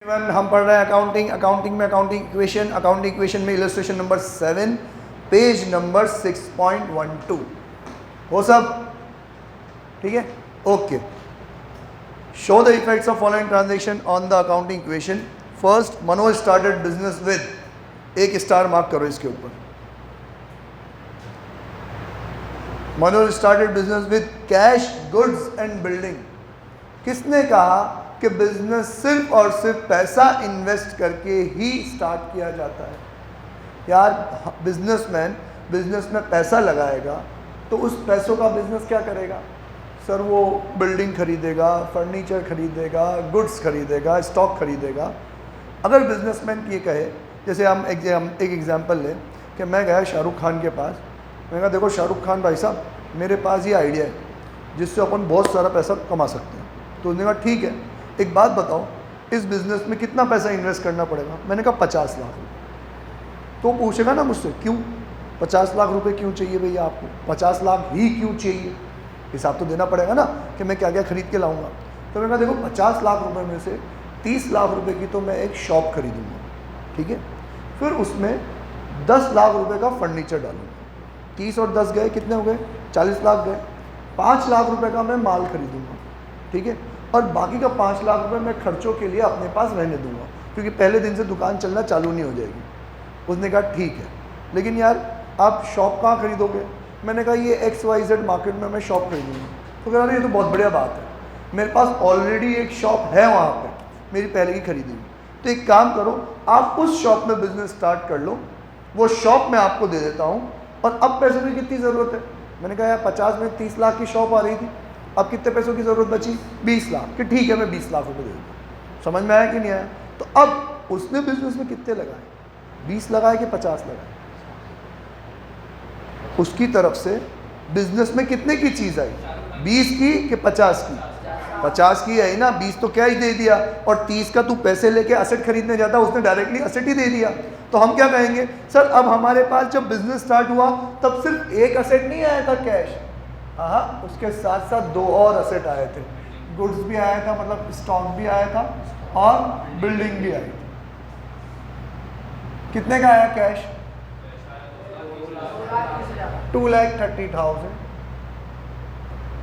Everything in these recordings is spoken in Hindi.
हम पढ़ रहे हैं अकाउंटिंग। अकाउंटिंग में अकाउंटिंग इक्वेशन में इलस्ट्रेशन नंबर 7 पेज नंबर 6.12 हो सब ठीक है। Okay, show the effects of following transaction on the accounting equation. First, Manoj started business with, एक स्टार मार्क करो इसके ऊपर। Manoj started business with cash, goods and building. किसने कहा कि बिजनेस सिर्फ और सिर्फ पैसा इन्वेस्ट करके ही स्टार्ट किया जाता है? यार बिजनेसमैन बिजनेस में पैसा लगाएगा तो उस पैसों का बिजनेस क्या करेगा? सर वो बिल्डिंग खरीदेगा, फर्नीचर खरीदेगा, गुड्स खरीदेगा, स्टॉक खरीदेगा। अगर बिजनेसमैन ये कहे, जैसे हम एक एग्जांपल लें कि मैं गया शाहरुख खान के पास, मैंने कहा देखो शाहरुख खान भाई साहब, मेरे पास ये आइडिया है जिससे अपन बहुत सारा पैसा कमा सकते हैं। तो उसने कहा ठीक है, एक बात बताओ इस बिज़नेस में कितना पैसा इन्वेस्ट करना पड़ेगा? मैंने कहा 50 लाख रुपये। तो पूछेगा ना मुझसे क्यों 50 लाख रुपए क्यों चाहिए भैया आपको, 50 लाख ही क्यों चाहिए? हिसाब तो देना पड़ेगा ना कि मैं क्या क्या खरीद के लाऊंगा। तो मैंने कहा देखो 50 लाख रुपए में से 30 लाख रुपए की तो मैं एक शॉप खरीदूंगा, ठीक है, फिर उसमें 10 लाख रुपए का फर्नीचर डालूंगा। 30 और 10 गए, कितने हो गए? 40 लाख गए। 5 लाख रुपए का मैं माल खरीदूंगा, ठीक है, और बाकी का 5 लाख रुपए मैं खर्चों के लिए अपने पास रहने दूंगा, क्योंकि पहले दिन से दुकान चलना चालू नहीं हो जाएगी। उसने कहा ठीक है, लेकिन यार आप शॉप कहाँ खरीदोगे? मैंने कहा ये XYZ मार्केट में मैं शॉप खरीदूंगा। तो कह रहा ये तो बहुत बढ़िया बात है, मेरे पास ऑलरेडी एक शॉप है वहाँ पे, मेरी पहले की खरीदी हुई। तो एक काम करो, आप उस शॉप में बिजनेस स्टार्ट कर लो, वो शॉप मैं आपको दे देता हूँ, और अब पैसों की कितनी ज़रूरत है? मैंने कहा यार 50 में 30 लाख की शॉप आ रही थी, अब कितने पैसों की ज़रूरत बची? 20 लाख। कि ठीक है मैं 20 लाख रुपये दे दूँगा। समझ में आया कि नहीं आया? तो अब उसने बिजनेस में कितने लगाए? 20 लगाए कि 50 लगाए? उसकी तरफ से बिजनेस में कितने की चीज़ आई? 20 की कि 50 की? 50 की है ना, 20 तो कैश दे दिया, और 30 का तू पैसे लेके असेट खरीदने जाता, उसने डायरेक्टली असेट ही दे दिया। तो हम क्या कहेंगे? सर अब हमारे पास जब बिजनेस स्टार्ट हुआ तब सिर्फ एक असेट नहीं आया था कैश, हाँ उसके साथ साथ 2 और असेट आए थे। गुड्स भी आया था, मतलब स्टॉक भी आया था, और बिल्डिंग भी आई थी। कितने का आया कैश? 2,30,000।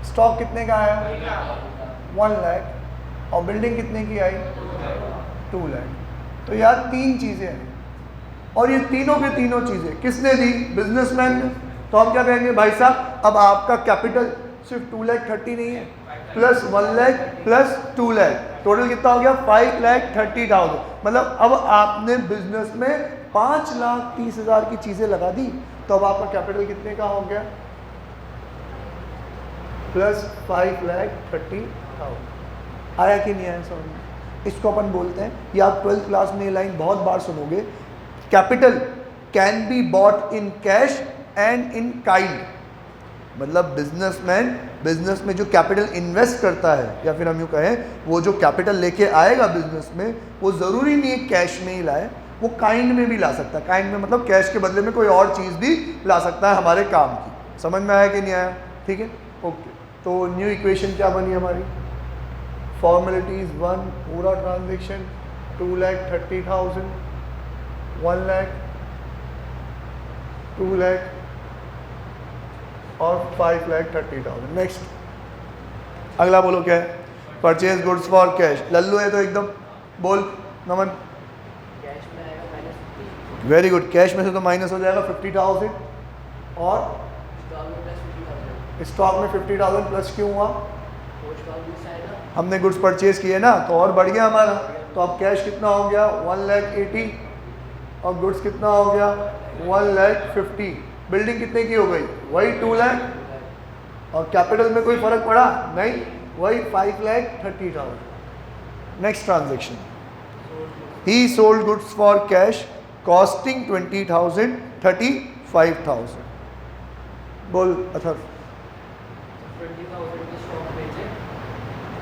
स्टॉक कितने का आया? 1 लाख। और बिल्डिंग कितने की आई? 2 लाख। तो यार 3 चीज़ें हैं, और ये तीनों के तीनों चीज़ें किसने दी? बिजनेसमैन ने। तो हम क्या कहेंगे? भाई साहब अब आपका कैपिटल सिर्फ 2,30,000 नहीं है, plus 1 lakh plus 2 lakh, total कितना हो गया? 5,30,000। मतलब अब आपने बिजनेस में 5,30,000 की चीज़ें लगा दी, तो अब आपका कैपिटल कितने का हो गया? प्लस 5,30,000। आया कि नहीं आया समझ में? इसको अपन बोलते हैं, ये आप 12th क्लास में ये लाइन बहुत बार सुनोगे, capital can be bought in cash and in kind. मतलब बिजनेसमैन बिजनेस में जो कैपिटल इन्वेस्ट करता है, या फिर हम यूँ कहें वो जो कैपिटल लेके आएगा बिजनेस में, वो ज़रूरी नहीं है कैश में ही लाए, वो काइंड में भी ला सकता है। काइंड में मतलब कैश के बदले में कोई और चीज़ भी ला सकता है हमारे काम की। समझ में आया कि नहीं आया? ठीक है, ओके। तो न्यू इक्वेशन क्या बनी हमारी? फॉर्मेलिटीज़ 1, पूरा ट्रांजेक्शन 2,30,000, 1 लाख, 2 लाख और 5,30,000। नेक्स्ट अगला बोलो क्या है? Purchase goods for cash. Lallu है तो एकदम बोल नमन। Very good. कैश में से तो माइनस हो जाएगा 50,000, और स्टॉक में 50,000 प्लस क्यों हुआ? हमने गुड्स परचेज किए ना, तो और बढ़ गया हमारा। तो अब कैश कितना हो गया? 1,80,000, और गुड्स कितना हो गया? 1,50,000। बिल्डिंग कितने की हो गई? वही 2 लाख। और कैपिटल में कोई फर्क पड़ा? नहीं, वही 5,30,000। Next transaction, he sold goods for cash costing 20,000, 35,000। बोल अथर। 20,000 की स्टॉक बेचे,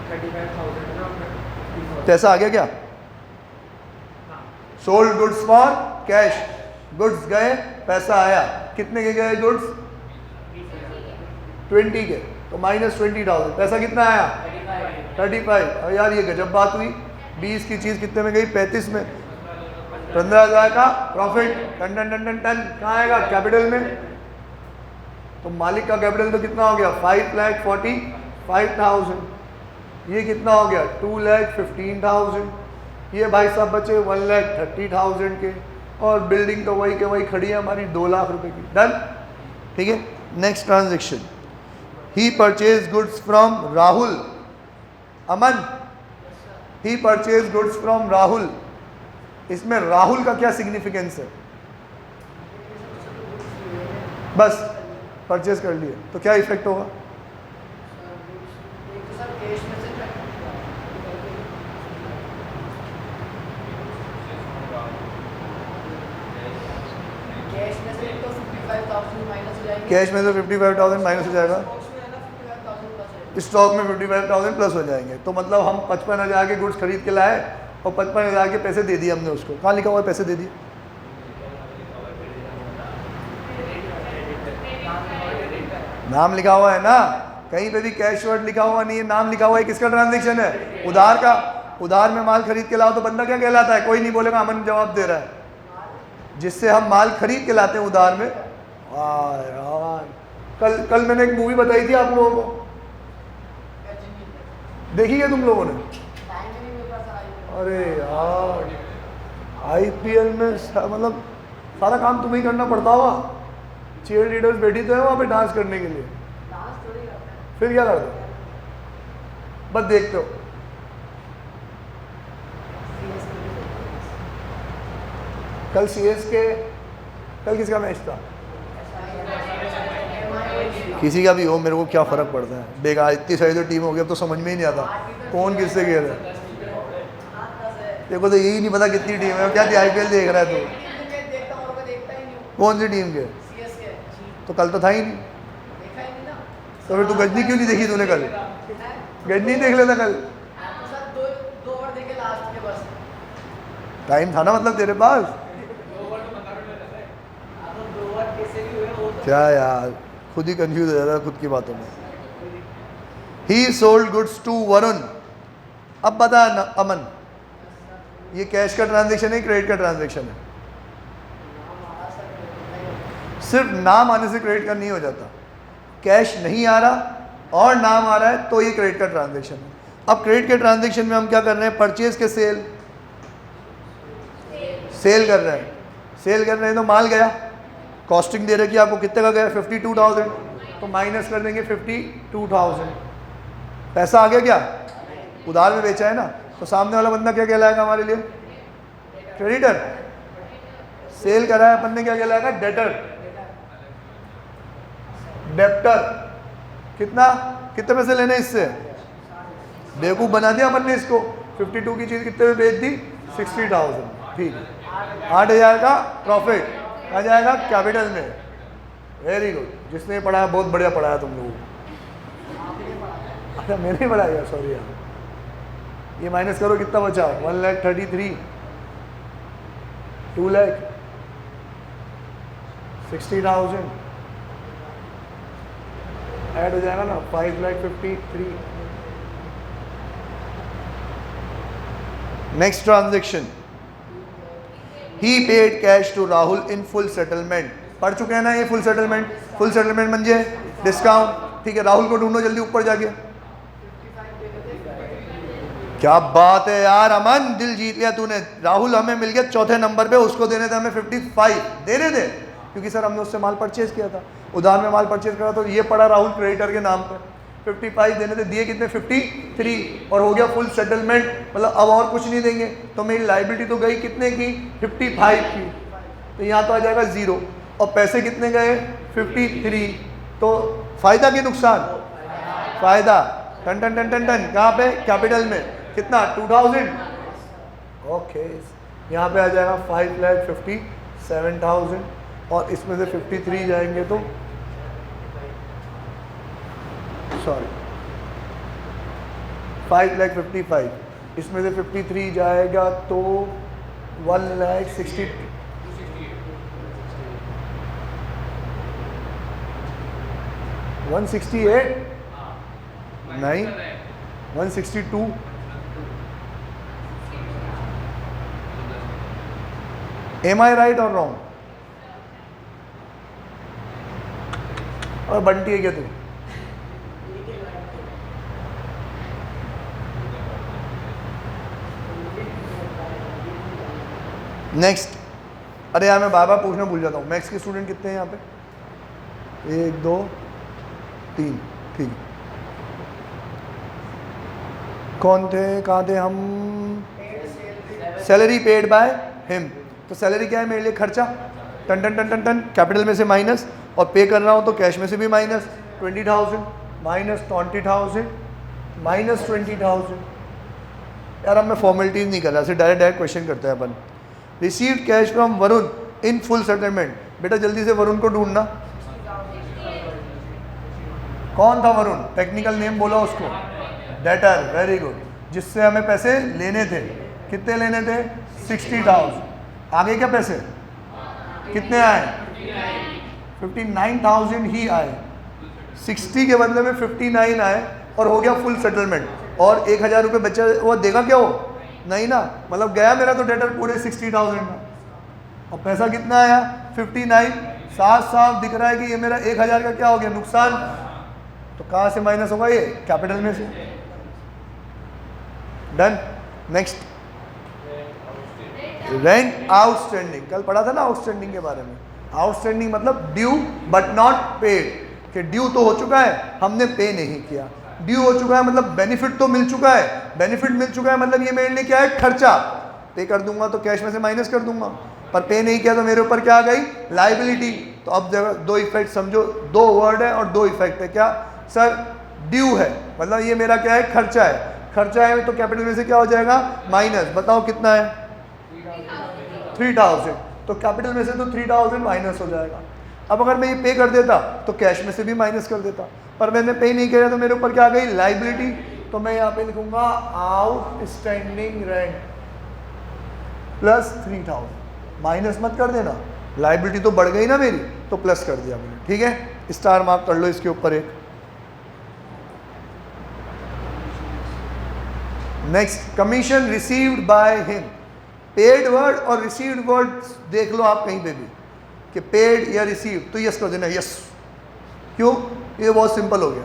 35,000 ना अपना। पैसा आ गया क्या? Sold goods for cash, goods गए, पैसा आया। कितने के गए गुड्स? 20 के, तो माइनस 20,000। पैसा कितना आया? 35। और यार ये गजब बात हुई, 20 की चीज़ कितने में गई? 35 में। 15,000 का प्रॉफिट, टन टन टन टन टन कहाँ आएगा? कैपिटल में। तो मालिक का कैपिटल तो कितना हो गया? 5,45,000। ये कितना हो गया? 2,15,000। ये भाई साहब बचे 1,30,000 के, और बिल्डिंग तो वही के वही खड़ी है हमारी 2 लाख रुपए की। डन, ठीक है। Next transaction, he purchase goods from Rahul. Aman, he purchase goods from Rahul. इसमें राहुल का क्या सिग्निफिकेंस है? बस परचेज कर लिए तो क्या इफेक्ट होगा? कैश में तो 55,000 माइनस हो जाएगा, स्टॉक में 55,000 प्लस हो जाएंगे। तो मतलब हम 55,000 के गुड्स खरीद के लाए और 55,000 के पैसे दे दिए हमने उसको। कहाँ लिखा हुआ है पैसे दे दिए? नाम लिखा हुआ है ना, कहीं पे भी कैश वर्ड लिखा हुआ नहीं है, नाम लिखा हुआ है। किसका ट्रांजेक्शन है? उधार का। उधार में माल खरीद के लाओ तो बंदा क्या कहलाता है? कोई नहीं बोलेगा, अमन जवाब दे रहा है। जिससे हम माल खरीद के लाते हैं उधार में। वाह यार, कल मैंने एक मूवी बताई थी आप लोगों को, देखी क्या तुम लोगों ने? अरे यार, IPL में मतलब सारा काम तुम्हें ही करना पड़ता होगा। चीयर लीडर्स बैठी तो है वहाँ पे डांस करने के लिए, फिर क्या करते? बस देखते हो। कल CSK, कल किसका मैच था? किसी का भी हो, मेरे को क्या फ़र्क पड़ता है? बेकार, इतनी सारी तो टीम हो गई, अब तो समझ में ही नहीं आता कौन किससे खेल रहा है। देखो तो यही नहीं पता कितनी टीम है। क्या IPL देख रहा है तू? कौन सी टीम के? तो कल तो था ही नहीं, तो फिर तू गजनी क्यों नहीं देखी तूने? कल गजनी देख लेता कल, टाइम था ना मतलब तेरे पास। क्या यार, खुद ही कंफ्यूज हो जाता है खुद की बातों में। He sold goods to Varun. अब बता अमन, ये कैश का ट्रांजैक्शन है, क्रेडिट का ट्रांजैक्शन है? सिर्फ नाम आने से क्रेडिट का नहीं हो जाता। कैश नहीं आ रहा और नाम आ रहा है तो ये क्रेडिट का ट्रांजैक्शन है। अब क्रेडिट के ट्रांजैक्शन में हम क्या कर रहे हैं? परचेज के सेल कर रहे हैं। सेल कर रहे हैं तो माल गया, कॉस्टिंग दे रखी है आपको, कितने का गया? 52,000। तो माइनस कर देंगे 52,000। पैसा आ गया क्या? उधार में बेचा है ना, तो सामने वाला बंदा क्या कहलाएगा हमारे लिए? क्रेडिटर। सेल करा है अपन ने, क्या कहलाएगा? डेटर। डेप्टर। कितने पैसे लेने इससे? बेवकूफ़ बना दिया अपन ने इसको। 52 की चीज़ कितने में बेच दी? 60,000। ठीक है, 8,000 का प्रॉफिट आ जाएगा कैपिटल में। वेरी गुड, जिसने पढ़ाया बहुत बढ़िया पढ़ाया तुम लोगों को। अच्छा मैंने पढ़ाया, सॉरी यार। ये माइनस करो, कितना बचा? 1,33,000, 2,60,000 ऐड हो जाएगा ना, 5,53,000। Next transaction, he paid cash to Rahul in full settlement. पढ़ चुके हैं ना ये फुल सेटलमेंट? फुल सेटलमेंट म्हणजे डिस्काउंट। ठीक है, राहुल को ढूंढो जल्दी ऊपर जाके। क्या बात है यार अमन, दिल जीत लिया तूने। राहुल हमें मिल गया चौथे नंबर पे, उसको देने थे हमें 55 देने थे, क्योंकि सर हमने उससे माल परचेज किया था, उधार में माल परचेज करा, तो ये पड़ा राहुल क्रेडिटर के नाम पे। 55 देने थे, दिए कितने? 53, और हो गया फुल सेटलमेंट। मतलब अब और कुछ नहीं देंगे, तो मेरी लाइबिलिटी तो गई कितने की? 55 की। तो यहाँ तो आ जाएगा 0, और पैसे कितने गए? 53। तो फायदा कि नुकसान? फायदा। टन टन टन टन टन कहाँ पे? कैपिटल में। कितना? 2,000। ओके, यहाँ पे आ जाएगा 5,57,000, और इसमें से 53 जाएंगे तो सॉरी 5,55,000, इसमें से 53 जाएगा तो 1,60,000। नहीं, 162। एम आई राइट और रॉन्ग? और बंटी है क्या तू? नेक्स्ट। अरे यार मैं बार बार पूछना भूल जाता हूँ, मैथ्स के स्टूडेंट कितने हैं यहाँ पे? 1 2 3, ठीक है। कौन थे, कहाँ थे हम? Salary paid by him. तो सैलरी क्या है मेरे लिए? खर्चा। टन टन टन टन टन, कैपिटल में से माइनस, और पे कर रहा हूँ तो कैश में से भी माइनस। 20,000 minus 20,000 minus 20,000। यार अब मैं फॉर्मेलिटीज नहीं कर रहा, सिर्फ डायरेक्ट डायरेक्ट क्वेश्चन करते हैं अपन। Received cash from Varun in full settlement. बेटा जल्दी से वरुण को ढूंढना। कौन था वरुण? टेक्निकल नेम बोला उसको। Debtor, very good. जिससे हमें पैसे लेने थे। कितने लेने थे? 60,000। आगे क्या पैसे कितने आए? 59,000 ही आए। 60 के बदले में 59 आए और हो गया फुल सेटलमेंट। और 1,000 रुपये बचा, वो देगा क्या वो? नहीं ना, मतलब गया मेरा तो डेटर पूरे 60,000 का। और पैसा कितना आया? 59। साफ साफ दिख रहा है कि ये मेरा 1,000 का क्या हो गया? नुकसान। तो कहाँ से माइनस होगा? ये कैपिटल में से। डन। Next, rent outstanding. कल पढ़ा था ना आउटस्टैंडिंग के बारे में। आउटस्टैंडिंग मतलब ड्यू बट नॉट पेड, कि ड्यू तो हो चुका है, हमने पे नहीं किया। ड्यू हो चुका है मतलब बेनिफिट तो मिल चुका है। बेनिफिट मिल चुका है मतलब ये मेरे लिए क्या है? खर्चा। पे कर दूंगा तो कैश में से माइनस कर दूंगा, पर पे नहीं किया तो मेरे ऊपर क्या आ गई? लाइबिलिटी। तो अब जगह दो इफेक्ट समझो, 2 वर्ड है और 2 इफेक्ट है। क्या सर? ड्यू है मतलब ये मेरा क्या है? खर्चा है। खर्चा है तो कैपिटल में से क्या हो जाएगा? माइनस। बताओ कितना है? 3,000। तो कैपिटल में से तो 3,000 माइनस हो जाएगा। अब अगर मैं ये पे कर देता तो कैश में से भी माइनस कर देता, पर मैंने पे नहीं किया तो मेरे ऊपर क्या आ गई? लाइबिलिटी। तो मैं यहाँ पे लिखूंगा आउटस्टैंडिंग रेंट प्लस 3,000। माइनस मत कर देना, लाइबिलिटी तो बढ़ गई ना मेरी, तो प्लस कर दिया मैंने। ठीक है, स्टार मार्क कर लो इसके ऊपर एक। Next, commission received by him. Paid word और रिसीव्ड वर्ड देख लो आप कहीं पे भी कि पेड या रिसीव्ड, तो यस कर देना, यस। क्यों? ये बहुत सिंपल हो गया,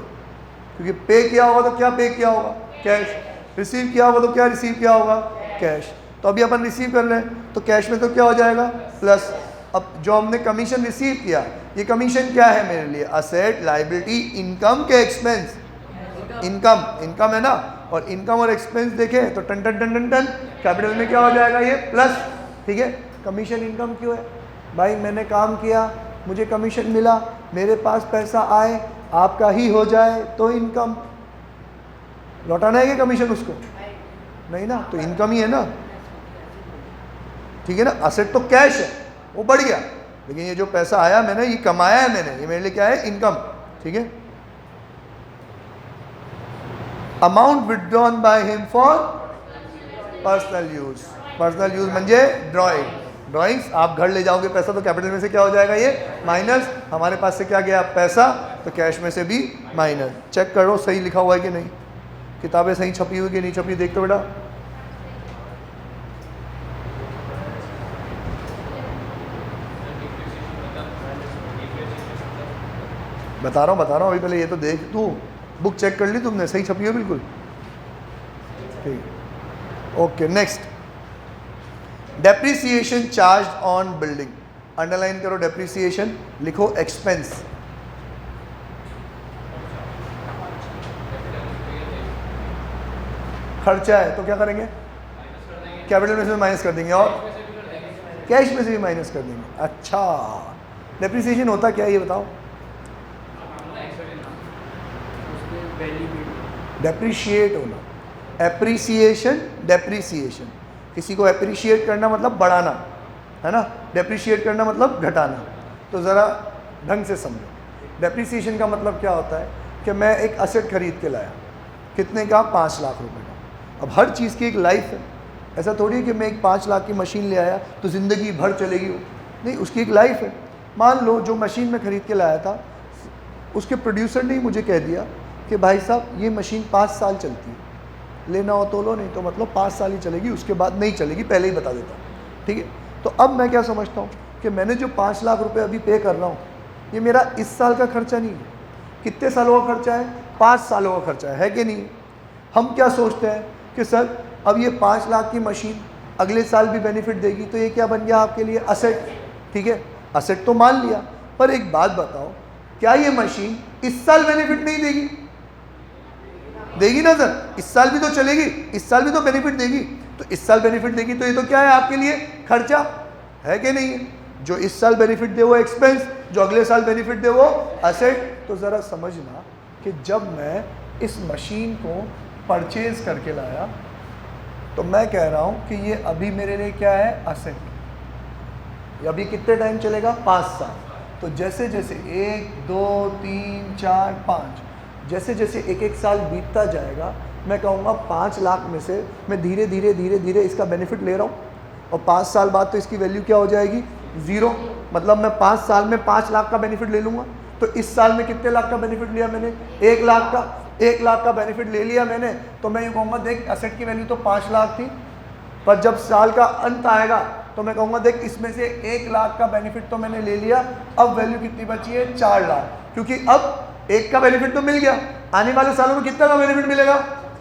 क्योंकि पे किया होगा तो क्या पे किया होगा? कैश। रिसीव किया होगा तो क्या रिसीव किया होगा? कैश। तो अभी अपन रिसीव कर रहे हैं तो कैश में तो क्या हो जाएगा? प्लस। अब जो हमने कमीशन रिसीव किया, ये कमीशन क्या है मेरे लिए? असेट, लाइबिलिटी, इनकम के एक्सपेंस। इनकम, इनकम है ना, और इनकम और एक्सपेंस देखें तो टन टन टन टन टन, कैपिटल में क्या हो जाएगा? ये प्लस। ठीक है, कमीशन इनकम क्यों है भाई? मैंने काम किया, मुझे कमीशन मिला, मेरे पास पैसा आए, आपका ही हो जाए तो इनकम। लौटाना है क्या कमीशन उसको? नहीं ना, तो इनकम ही है ना। ठीक है ना, असेट तो कैश है, वो बढ़ गया, लेकिन ये जो पैसा आया मैंने, ये कमाया है मैंने, ये मेरे लिए क्या है? इनकम। ठीक है। Amount withdrawn by him for personal use. Personal use म्हणजे ड्रॉइंग। ड्रॉइंग्स आप घर ले जाओगे पैसा तो कैपिटल में से क्या हो जाएगा? ये माइनस। हमारे पास से क्या गया? पैसा, तो कैश में से भी माइनस। चेक करो सही लिखा हुआ है कि नहीं, किताबें सही छपी हुई कि नहीं छपी, देख तो बेटा। बता रहा हूँ अभी, पहले ये तो देख तू, बुक चेक कर ली तुमने, सही छपी हो बिल्कुल? ठीक। Okay, next, depreciation charge on building. Underline करो डेप्रिसिएशन, लिखो एक्सपेंस। खर्चा है तो क्या करेंगे? कैपिटल में से माइनस कर देंगे और कैश में से भी माइनस कर देंगे। अच्छा, डेप्रिसिएशन होता क्या है ये बताओ? डेप्रिशिएट होना। Appreciation, depreciation. किसी को एप्रिशिएट करना मतलब बढ़ाना, है ना। डेप्रिशिएट करना मतलब घटाना। तो ज़रा ढंग से समझो। डेप्रिसिएशन का मतलब क्या होता है कि मैं एक असेट खरीद के लाया, कितने का? 5 लाख रुपए का। अब हर चीज़ की एक लाइफ है, ऐसा थोड़ी है कि मैं एक 5 लाख की मशीन ले आया तो ज़िंदगी भर चलेगी वो, नहीं, उसकी एक लाइफ है। मान लो जो मशीन मैं ख़रीद के लाया था, उसके प्रोड्यूसर ने ही मुझे कह दिया कि भाई साहब ये मशीन 5 साल चलती है, लेना हो तो लो, नहीं तो मतलब 5 साल ही चलेगी, उसके बाद नहीं चलेगी, पहले ही बता देता हूँ। ठीक है, तो अब मैं क्या समझता हूँ कि मैंने जो 5 लाख रुपए अभी पे कर रहा हूँ, ये मेरा इस साल का खर्चा नहीं है। कितने सालों का खर्चा है? 5 सालों का खर्चा है कि नहीं? हम क्या सोचते हैं कि सर अब ये 5 लाख की मशीन अगले साल भी बेनिफिट देगी, तो ये क्या बन गया आपके लिए? असेट। ठीक है, असेट तो मान लिया, पर एक बात बताओ, क्या ये मशीन इस साल बेनिफिट नहीं देगी? देगी ना सर, इस साल भी तो चलेगी, इस साल भी तो बेनिफिट देगी। तो इस साल बेनिफिट देगी तो ये तो क्या है आपके लिए? खर्चा है कि नहीं है? जो इस साल बेनिफिट दे वो एक्सपेंस, जो अगले साल बेनिफिट दे वो असेट। तो ज़रा समझना कि जब मैं इस मशीन को परचेज करके लाया तो मैं कह रहा हूँ कि ये अभी मेरे लिए क्या है? असेट। ये अभी कितने टाइम चलेगा? 5 साल। तो जैसे जैसे 1 2 3 4 5 जैसे जैसे एक एक साल बीतता जाएगा, मैं कहूँगा 5 लाख में से मैं धीरे धीरे धीरे धीरे इसका बेनिफिट ले रहा हूँ, और 5 साल बाद तो इसकी वैल्यू क्या हो जाएगी? 0। मतलब मैं 5 साल में 5 लाख का बेनिफिट ले लूँगा। तो इस साल में कितने लाख का बेनिफिट लिया मैंने? 1 लाख का। 1 लाख का बेनिफिट ले लिया मैंने, तो मैं ये कहूँगा देख असेट की वैल्यू तो 5 लाख थी, पर जब साल का अंत आएगा तो मैं कहूँगा देख इसमें से 1 लाख का बेनिफिट तो मैंने ले लिया, अब वैल्यू कितनी बची है? 4 लाख। क्योंकि अब 1 का बेनिफिट तो मिल गया, आने वाले सालों में कितना का बेनिफिट मिलेगा?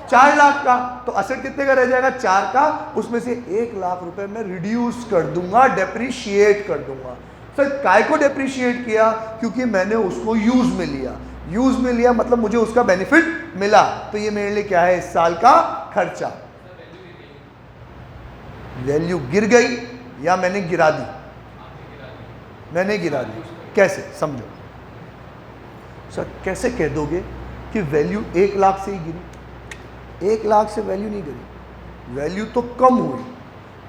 4 लाख का। तो असेट कितने का रह जाएगा? 4 का। उसमें से 1 लाख रुपए मैं रिड्यूस कर दूंगा, डेप्रीशिएट कर दूंगा। सर काय को डेप्रीशिएट किया? क्योंकि मैंने उसको यूज में लिया। यूज में लिया मतलब मुझे उसका बेनिफिट मिला, तो ये मेरे लिए क्या है? इस साल का खर्चा। वैल्यू गिर गई या मैंने गिरा दी? मैंने गिरा दी। कैसे? समझो सर, कैसे कह दोगे कि वैल्यू 1 लाख से ही गिरी? 1 लाख से वैल्यू नहीं गिरी, वैल्यू तो कम हुई।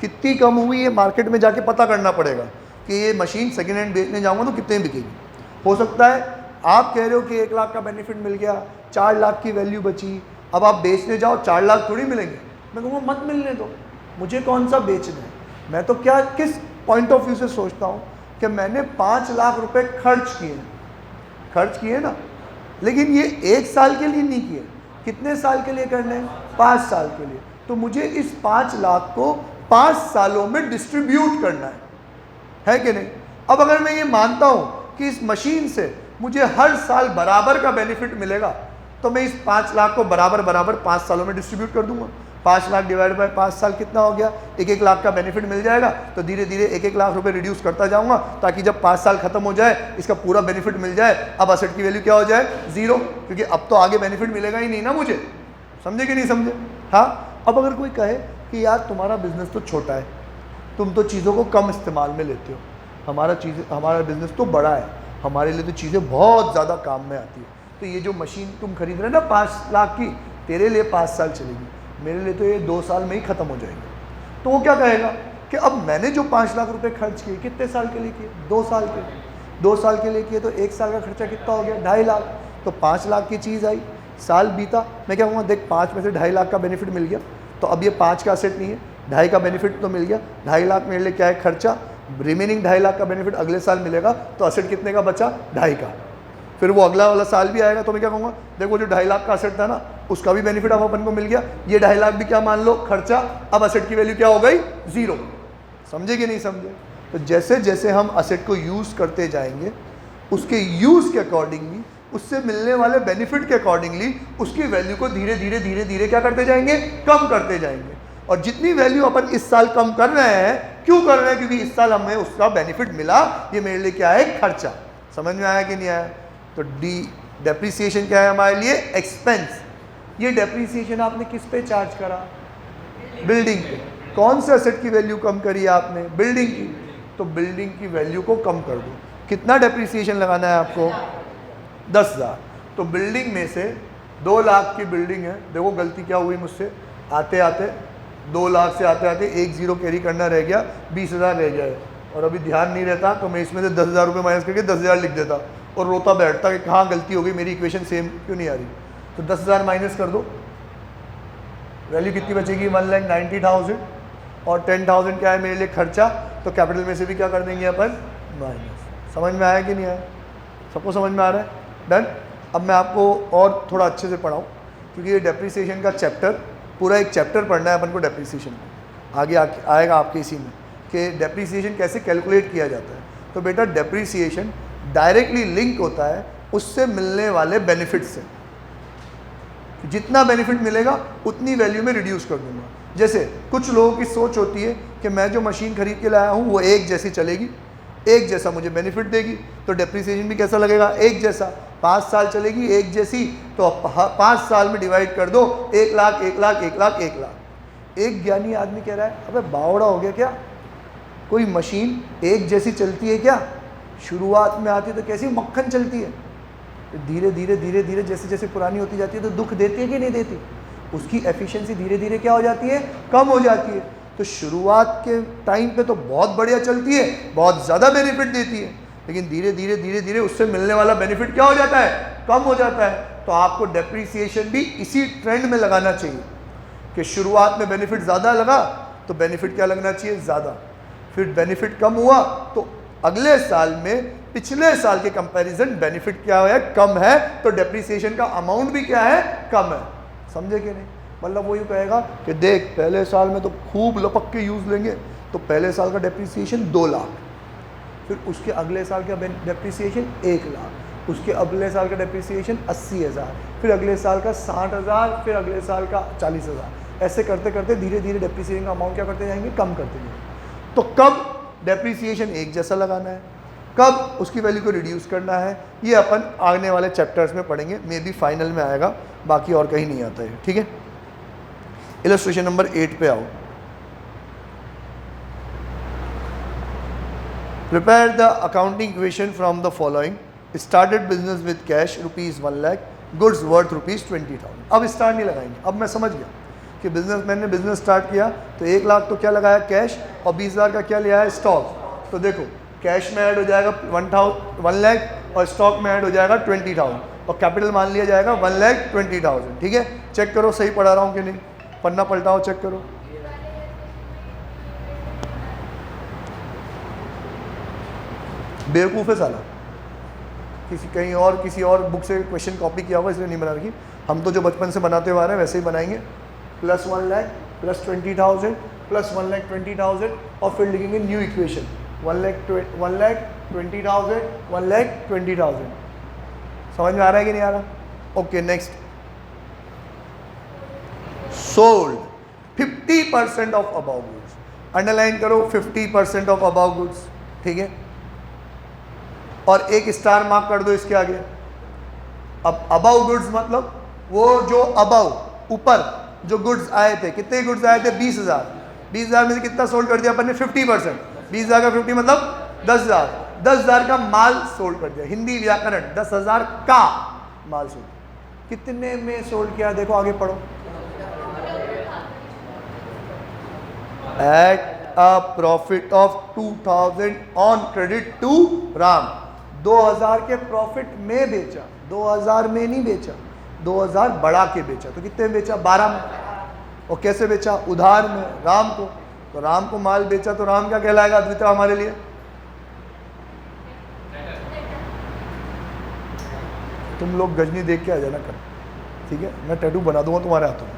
कितनी कम हुई ये मार्केट में जाके पता करना पड़ेगा कि ये मशीन सेकेंड हैंड बेचने जाऊंगा तो कितने बिकेगी। हो सकता है आप कह रहे हो कि 1 लाख का बेनिफिट मिल गया, 4 लाख की वैल्यू बची, अब आप बेचने जाओ 4 लाख थोड़ी मिलेंगे। मैं कहूँगा मत मिलने दो, मुझे कौन सा बेचना है। मैं तो क्या किस पॉइंट ऑफ व्यू से सोचता हूँ कि मैंने 5 लाख रुपए खर्च किए ना, लेकिन ये 1 साल के लिए नहीं किए। कितने साल के लिए करने हैं? 5 साल के लिए। तो मुझे इस 5 लाख को 5 सालों में डिस्ट्रीब्यूट करना है कि नहीं? अब अगर मैं ये मानता हूँ कि इस मशीन से मुझे हर साल बराबर का बेनिफिट मिलेगा, तो मैं इस 5 लाख को बराबर 5 सालों में डिस्ट्रीब्यूट कर दूंगा। 5 लाख डिवाइड बाय 5 साल कितना हो गया? 1 लाख का बेनिफिट मिल जाएगा। तो धीरे धीरे 1 लाख रुपए रिड्यूस करता जाऊंगा, ताकि जब 5 साल खत्म हो जाए इसका पूरा बेनिफिट मिल जाए। अब असेट की वैल्यू क्या हो जाए? 0, क्योंकि अब तो आगे बेनिफिट मिलेगा ही नहीं ना मुझे। समझे कि नहीं समझे? हाँ। अब अगर कोई कहे कि यार तुम्हारा बिजनेस तो छोटा है, तुम तो चीज़ों को कम इस्तेमाल में लेते हो, हमारा बिजनेस तो बड़ा है, हमारे लिए तो चीज़ें बहुत ज़्यादा काम में आती है, तो ये जो मशीन तुम खरीद रहे ना 5 लाख की, तेरे लिए 5 साल चलेगी, मेरे लिए तो ये 2 साल में ही ख़त्म हो जाएगी। तो वो क्या कहेगा कि अब मैंने जो 5 लाख रुपए खर्च किए, कितने साल के लिए किए? 2 साल के। 2 साल के लिए किए तो 1 साल का खर्चा कितना हो गया? 2.5 लाख। तो 5 लाख की चीज़ आई, साल बीता, मैं क्या कहूँगा देख 5 में से 2.5 लाख का बेनिफिट मिल गया, तो अब ये 5 का असेट नहीं है, 2.5 का बेनिफिट तो मिल गया। 2.5 लाख मेरे लिए क्या है? खर्चा। रिमेनिंग 2.5 लाख का बेनिफिट अगले साल मिलेगा, तो असेट कितने का बचा? 2.5 का। फिर वो अगला वाला साल भी आएगा, तो मैं क्या कहूँगा देखो जो 2.5 लाख का असेट था ना, उसका भी बेनिफिट अब अपन को मिल गया, ये 2.5 लाख भी क्या मान लो? खर्चा। अब असेट की वैल्यू क्या हो गई? 0। समझे कि नहीं समझे? तो जैसे जैसे हम असेट को यूज़ करते जाएंगे, उसके यूज़ के अकॉर्डिंगली, उससे मिलने वाले बेनिफिट के अकॉर्डिंगली उसकी वैल्यू को धीरे धीरे धीरे धीरे क्या करते जाएंगे? कम करते जाएंगे। और जितनी वैल्यू अपन इस साल कम कर रहे हैं, क्यों कर रहे हैं? क्योंकि इस साल हमें उसका बेनिफिट मिला, ये मेरे लिए क्या है? खर्चा। समझ में आया कि नहीं आया? तो डेप्रीसिएशन क्या है हमारे लिए? एक्सपेंस। ये डेप्रीसिएशन आपने किस पे चार्ज करा? बिल्डिंग पे। कौन से असेट की वैल्यू कम करी आपने? बिल्डिंग की। तो बिल्डिंग की वैल्यू को कम कर दो। कितना डेप्रीसिएशन लगाना है आपको? 10,000। तो बिल्डिंग में से 2 लाख की बिल्डिंग है, देखो गलती क्या हुई मुझसे, आते आते 2 लाख से आते आते 1 0 कैरी करना रह गया, 20,000 रह गया है, और अभी ध्यान नहीं रहता तो मैं इसमें से 10,000 रुपये माइनस करके 10,000 लिख देता और रोता बैठता कि कहाँ गलती हो गई, मेरी इक्वेशन सेम क्यों नहीं आ रही। तो 10,000 माइनस कर दो, वैल्यू कितनी बचेगी? 1,90,000। और 10,000 क्या है मेरे लिए? खर्चा। तो कैपिटल में से भी क्या कर देंगे अपन? माइनस। समझ में आया कि नहीं आया? सबको समझ में आ रहा है? डन। अब मैं आपको और थोड़ा अच्छे से पढ़ाऊँ, क्योंकि ये डेप्रीसिएशन का चैप्टर, पूरा एक चैप्टर पढ़ना है अपन को डेप्रीसिएशन में, आगे आएगा आपके इसी में। कि डेप्रीसिएशन कैसे कैलकुलेट किया जाता है, तो बेटा डेप्रीसिएशन डायरेक्टली लिंक होता है उससे मिलने वाले बेनिफिट से। जितना बेनिफिट मिलेगा उतनी वैल्यू में रिड्यूस कर दूंगा। जैसे कुछ लोगों की सोच होती है कि मैं जो मशीन खरीद के लाया हूँ वो एक जैसी चलेगी, एक जैसा मुझे बेनिफिट देगी, तो डेप्रीसिएशन भी कैसा लगेगा, एक जैसा। 5 साल चलेगी एक जैसी, तो 5 साल में डिवाइड कर दो, 1 लाख 1 लाख 1 लाख 1 लाख। एक ज्ञानी आदमी कह रहा है अबे बावड़ा हो गया क्या, कोई मशीन एक जैसी चलती है क्या? शुरुआत में आती है तो कैसी मक्खन चलती है, धीरे धीरे धीरे धीरे जैसे जैसे पुरानी होती जाती है तो दुख देती है कि नहीं देती? उसकी एफिशिएंसी धीरे धीरे क्या हो जाती है, कम हो जाती है। तो शुरुआत के टाइम पे तो बहुत बढ़िया चलती है, बहुत ज़्यादा बेनिफिट देती है, लेकिन धीरे धीरे धीरे धीरे उससे मिलने वाला बेनिफिट क्या हो जाता है, कम हो जाता है। तो आपको डेप्रीसिएशन भी इसी ट्रेंड में लगाना चाहिए कि शुरुआत में बेनिफिट ज़्यादा लगा तो बेनिफिट क्या लगना चाहिए, ज़्यादा। फिर बेनिफिट कम हुआ तो अगले साल में पिछले साल के कंपैरिजन बेनिफिट क्या है, कम है, तो डेप्रीसिएशन का अमाउंट भी क्या है, कम है। समझे कि नहीं? मतलब वो यूँ कहेगा कि देख पहले साल में तो खूब लपक के यूज़ लेंगे तो पहले साल का डेप्रीसिएशन 2 लाख, फिर उसके अगले साल का डेप्रीसिएशन 1 लाख, उसके अगले साल का डेप्रीसिएशन 80,000, फिर अगले साल का 60,000, फिर अगले साल का 40,000। ऐसे करते करते धीरे धीरे डेप्रीसिएशन का अमाउंट क्या करते जाएंगे, कम करते जाएंगे। तो कब डेप्रीसिएशन एक जैसा लगाना है, कब उसकी वैल्यू को रिड्यूस करना है, ये अपन आने वाले चैप्टर्स में पढ़ेंगे। मे बी फाइनल में आएगा, बाकी और कहीं नहीं आता है। ठीक है, इलस्ट्रेशन नंबर 8 पे आओ। Prepare the accounting equation from the following. Started business with cash ₹1 lakh, goods worth ₹20,000। अब स्टार्ट नहीं लगाएंगे, अब मैं समझ गया कि बिजनेसमैन ने बिजनेस स्टार्ट किया तो 1 लाख तो क्या लगाया, कैश, और 20,000 का क्या लिया है, स्टॉक। तो देखो कैश में ऐड हो जाएगा 1 लाख और स्टॉक में ऐड हो जाएगा 20,000 और कैपिटल मान लिया जाएगा 1,20,000। ठीक है, चेक करो सही पढ़ा रहा हूँ कि नहीं, पन्ना पलटाओ चेक करो। बेवकूफ़ है साला, किसी और बुक से क्वेश्चन कॉपी किया होगा इसलिए नहीं बना रखी। हम तो जो बचपन से बनाते हुए आ रहे हैं वैसे ही बनाएंगे। +1 लाख +20,000 +1,20,000 और फिर लिखेंगे न्यू इक्वेशन 1,20,000 1,20,000। समझ में आ रहा है कि नहीं आ रहा? Okay next. Sold 50% of about goods, underline करो 50% ऑफ अबाउ गुड्स। ठीक है, और एक स्टार मार्क कर दो इसके आगे। अब अबाउ गुड्स मतलब वो जो अबाउ ऊपर जो गुड्स आए थे, कितने गुड्स आए थे, 20,000। 20,000 में से कितना सोल्ड कर दिया अपन ने, 50%। 20,000 का 50 मतलब 10,000। 10,000 का माल सोल्ड कर दिया, हिंदी व्याकरण 10,000 का माल सोल्ड। कितने में सोल्ड किया, देखो आगे पढ़ो। At a profit of 2,000 on credit to Ram. 2,000 के प्रॉफिट में बेचा, 2,000 में नहीं बेचा, 2,000 बढ़ा के बेचा। तो कितने में बेचा, 12 में। और कैसे बेचा, उधार में, राम को। तो राम को माल बेचा तो राम क्या कहलाएगा अद्विता हमारे लिए, तुम लोग गजनी देख के आ जाना कर, ठीक है, मैं टैटू बना दूंगा तुम्हारे हाथों में।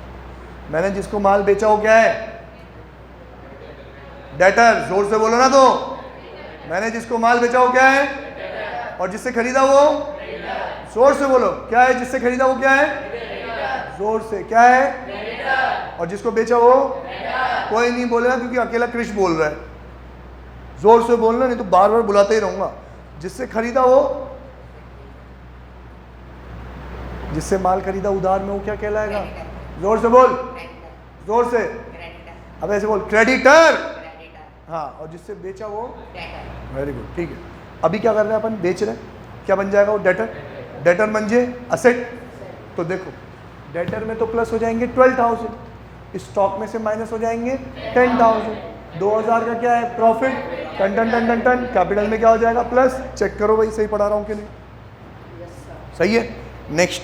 मैंने जिसको माल बेचा वो क्या है, डेटर। जोर से बोलो ना तो। मैंने जिसको माल बेचा वो क्या है, और जिससे खरीदा वो, जोर से बोलो, क्या है, जिससे खरीदा वो क्या है, जोर से, क्या है, और जिसको बेचा वो, कोई नहीं बोलेगा क्योंकि अकेला कृष्ण बोल रहा है। जोर से बोलना, नहीं तो बार बार बुलाते ही रहूंगा। जिससे खरीदा वो, जिससे माल खरीदा उधार में, वो क्या कहलाएगा, जोर से बोल, जोर से। अब ऐसे बोल, क्रेडिटर। हाँ, और जिससे बेचा वो, वेरी गुड, ठीक है। अभी क्या कर रहे हैं अपन, बेच रहे हैं, क्या बन जाएगा वो, डेटर। डेटर म्हणजे असेट। तो देखो डेटर में तो प्लस हो जाएंगे 12,000, स्टॉक में से माइनस हो जाएंगे 10,000। 2,000 का क्या है, प्रॉफिट, टन टन टन टन टन, कैपिटल में क्या हो जाएगा, प्लस। चेक करो भाई सही पढ़ा रहा हूँ कि नहीं, सही है। नेक्स्ट,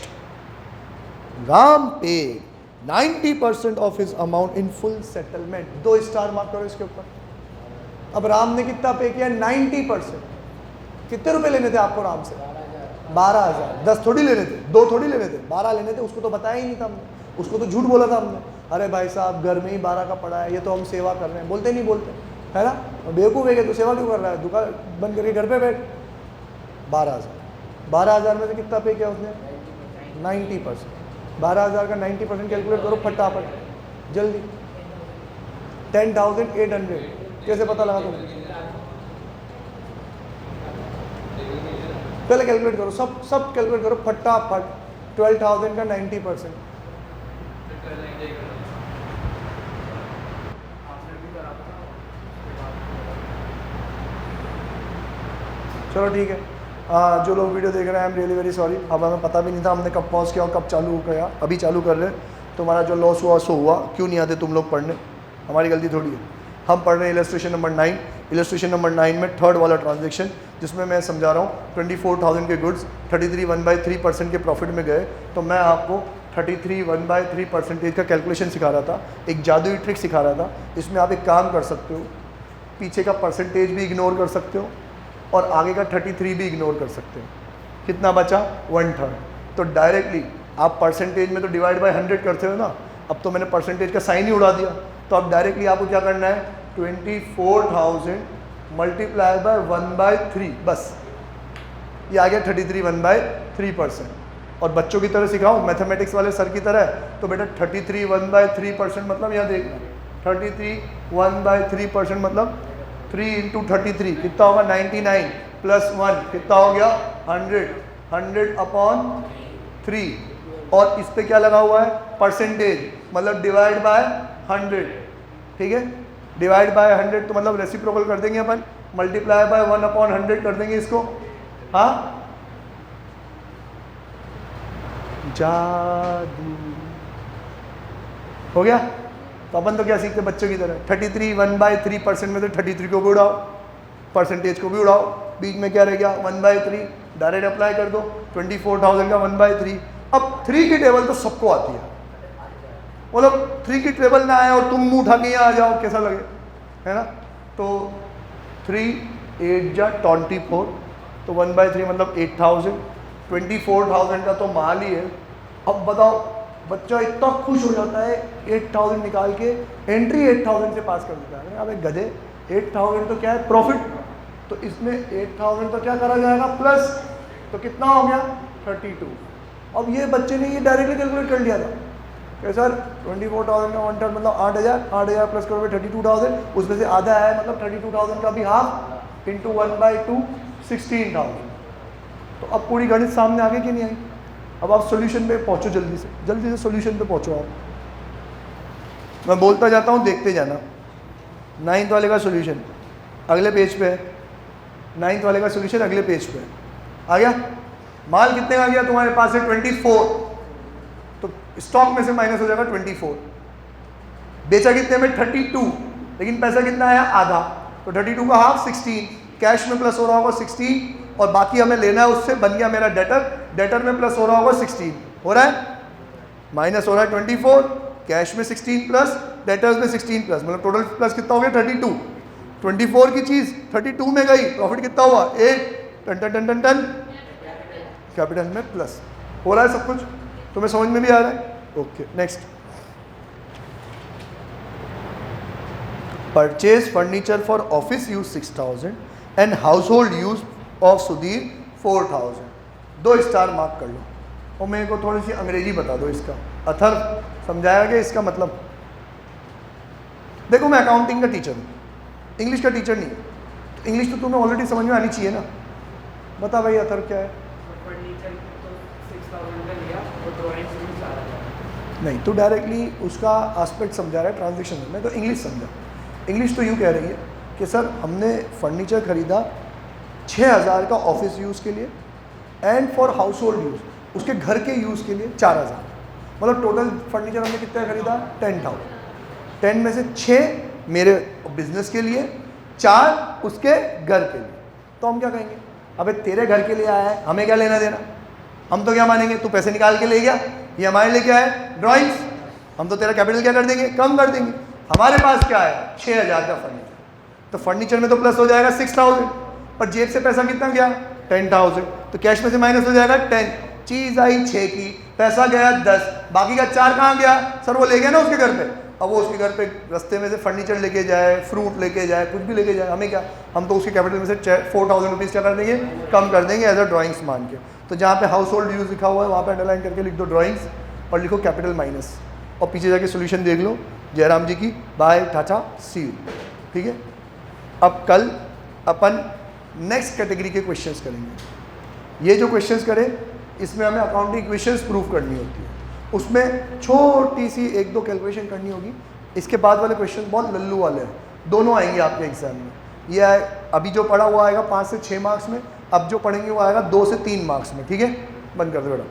राम पे 90% of his amount in full settlement. 2 star mark करो इसके ऊपर। अब राम ने कितना पे किया, 90%। कितने रुपए लेने थे आपको राम से, 12,000। 10 थोड़ी लेने थे, 2 थोड़ी लेने थे, 12 लेने थे। उसको तो बताया ही नहीं था हमने, उसको तो झूठ बोला था हमने, अरे भाई साहब घर में ही 12 का पड़ा है, ये तो हम सेवा कर रहे हैं। बोलते नहीं बोलते है ना? बेवकूफ़ है कि तू सेवा क्यों कर रहा है, दुकान बंद करके घर पे बैठ। 12,000 में से कितना पे किया उसने? 90%। 12,000 का 90% कैलकुलेट करो फटाफट जल्दी। 10,800 कैसे पता लगा तुम? पहले कैलकुलेट करो, सब कैलकुलेट करो फटाफट। 12,000 का 90%। चलो ठीक है। जो लोग वीडियो देख रहे हैं, I am really very sorry. अब हमें पता भी नहीं था हमने कब पॉज किया और कब चालू किया। अभी चालू कर रहे हैं। तुम्हारा जो लॉस हुआ सो हुआ। क्यों नहीं आते तुम लोग पढ़ने? हमारी गलती थोड़ी है। हम पढ़ रहे हैं इलस्ट्रेशन नंबर 9। इलस्ट्रेशन नंबर 9 में थर्ड वाला ट्रांजेक्शन, जिसमें मैं समझा रहा हूँ 24,000 के गुड्स 33 1/3% के प्रॉफिट में गए। तो मैं आपको 33 1/3% का कैलकुलेशन सिखा रहा था, एक जादुई ट्रिक सिखा रहा था। इसमें आप एक काम कर सकते हो, पीछे का परसेंटेज भी इग्नोर कर सकते हो और आगे का 33 भी इग्नोर कर सकते हो। कितना बचा? 1/3। तो डायरेक्टली आप परसेंटेज में तो डिवाइड बाय 100 करते हो ना, अब तो मैंने परसेंटेज का साइन ही उड़ा दिया। तो अब डायरेक्टली आपको क्या करना है? 24,000 मल्टीप्लाई बाय 1/3, बस ये आ गया 33 1/3%। और बच्चों की तरह सिखाऊं, मैथमेटिक्स वाले सर की तरह, तो बेटा 33 1/3% मतलब यहाँ देखना, 33 1/3% मतलब 3 इंटू 33 कितना होगा? 99 प्लस 1 कितना हो गया? 100। 100 अपॉन 3 और इस पे क्या लगा हुआ है? परसेंटेज, मतलब डिवाइड बाय 100। ठीक है, डिवाइड बाय 100 तो मतलब रेसिप्रोकल कर देंगे अपन, मल्टीप्लाई बाय 1/100 कर देंगे इसको। हाँ, जादू हो गया। तो अपन तो क्या सीखते बच्चों की तरह, 33 1/3% में से 33 को भी उड़ाओ, परसेंटेज को भी उड़ाओ, बीच में क्या रह गया? 1/3। डायरेक्ट अप्लाई कर दो 24,000 का 1/3। अब 3 की टेबल तो सबको आती है, मतलब 3 की टेबल ना आए और तुम मुंह उठा के यहाँ आ जाओ, कैसा लगे, है ना? तो 3 8 जा 24, तो 1/3 मतलब 8,000। 24,000 का तो माल ही है। अब बताओ, बच्चा इतना खुश हो जाता है 8,000 निकाल के, एंट्री 8,000 से पास कर देता है। अब एक गधे, 8,000 तो क्या है? प्रॉफिट। तो इसमें 8,000 तो क्या करा जाएगा? प्लस। तो कितना हो गया? 32। अब ये बच्चे ने ये डायरेक्टली कैलकुलेट कर लिया था कि सर 24,000 का 1/3 मतलब 8,000, 8,000 प्लस करोगे 32,000, उसमें से आधा है मतलब 32,000 का भी हाफ इंटू 1/2 16,000। तो अब पूरी गणित सामने आ गई कि नहीं आई? अब आप सॉल्यूशन पे पहुंचो, जल्दी से सॉल्यूशन पे पहुंचो आप। मैं बोलता जाता हूं, देखते जाना। 9th वाले का सॉल्यूशन अगले पेज पे है। 9th वाले का सॉल्यूशन अगले पेज पे है। आ गया? माल कितने का गया तुम्हारे पास है? 24। तो स्टॉक में से माइनस हो जाएगा 24। बेचा कितने में? 32। लेकिन पैसा कितना आया? आधा। तो 32 का हाफ 16। कैश में प्लस हो रहा होगा 16 और बाकी हमें लेना है उससे, बन गया मेरा डेटर। डेटर में प्लस हो रहा होगा 16, हो रहा है? माइनस हो रहा है 24, कैश में 16 प्लस, डेटर्स में 16 प्लस, मतलब टोटल प्लस कितना हो गया? 32। 24 की चीज़ 32 में गई, प्रॉफिट कितना हुआ? 8। टन टन टन टन टन, कैपिटल में प्लस। हो रहा है सब कुछ? तुम्हें समझ में भी आ रहा है? Okay, next. Purchase furniture for office use 6,000 and house hold use of Sudhir 4,000। 2 star mark कर लो और मेरे को थोड़ी सी अंग्रेजी बता दो इसका। अथर समझाया कि इसका मतलब, देखो मैं अकाउंटिंग का टीचर हूँ, इंग्लिश का टीचर नहीं। तो इंग्लिश तो तुम्हें ऑलरेडी समझ में आनी चाहिए ना। बता भाई अथर क्या है? फर्नीचर तो 6,000 का लिया और ड्राइंग्स भी सारा नहीं, तो डायरेक्टली उसका एस्पेक्ट समझा रहा है ट्रांजेक्शन में। तो इंग्लिश समझा। इंग्लिश तो यूँ कह रही है कि सर हमने फर्नीचर खरीदा 6,000 का ऑफिस यूज़ के लिए and for house hold use, उसके घर के यूज़ के लिए 4,000, मतलब टोटल फर्नीचर हमने कितना खरीदा? 10,000। 10 में से 6 मेरे बिजनेस के लिए, 4 उसके घर के लिए। तो हम क्या कहेंगे? अबे तेरे घर के लिए आया है, हमें क्या लेना देना? हम तो क्या मानेंगे? तू पैसे निकाल के ले गया, ये हमारे लिए क्या है? ड्राइंग्स। हम तो तेरा कैपिटल क्या कर देंगे? कम कर देंगे। हमारे पास क्या है? 6,000 का फर्नीचर। तो फर्नीचर में तो प्लस हो जाएगा 6,000, पर जेब से पैसा कितना गया? 10,000। तो कैश में से माइनस हो जाएगा 10। चीज़ आई 6 की, पैसा गया 10, बाकी का 4 कहाँ गया? सर वो ले गया ना उसके घर पे। अब वो उसके घर पे रास्ते में से फर्नीचर लेके जाए, फ्रूट लेके जाए, कुछ भी लेके जाए, हमें क्या, हम तो उसके कैपिटल में से 4000 रुपीज़ क्या कर देंगे, कम कर देंगे एज अ ड्राइंग्स मान के। तो जहाँ पे हाउस होल्ड यूज़ लिखा हुआ है वहाँ पे अंडरलाइन करके लिख दो ड्राइंग्स और लिखो कैपिटल माइनस, और पीछे जाके सोल्यूशन देख लो जयराम जी की, बाय टाटा सी यू। ठीक है, अब कल अपन नेक्स्ट कैटेगरी के क्वेश्चंस करेंगे। ये जो क्वेश्चंस करें इसमें हमें अकाउंटिंग इक्वेशंस प्रूव करनी होती है, उसमें छोटी सी 1-2 कैलकुलेशन करनी होगी। इसके बाद वाले क्वेश्चन बहुत लल्लू वाले हैं, दोनों आएंगे आपके एग्जाम में। ये अभी जो पढ़ा हुआ आएगा 5 से 6 मार्क्स में, अब जो पढ़ेंगे वो आएगा 2 से 3 मार्क्स में। ठीक है, बंद कर दो बेटा।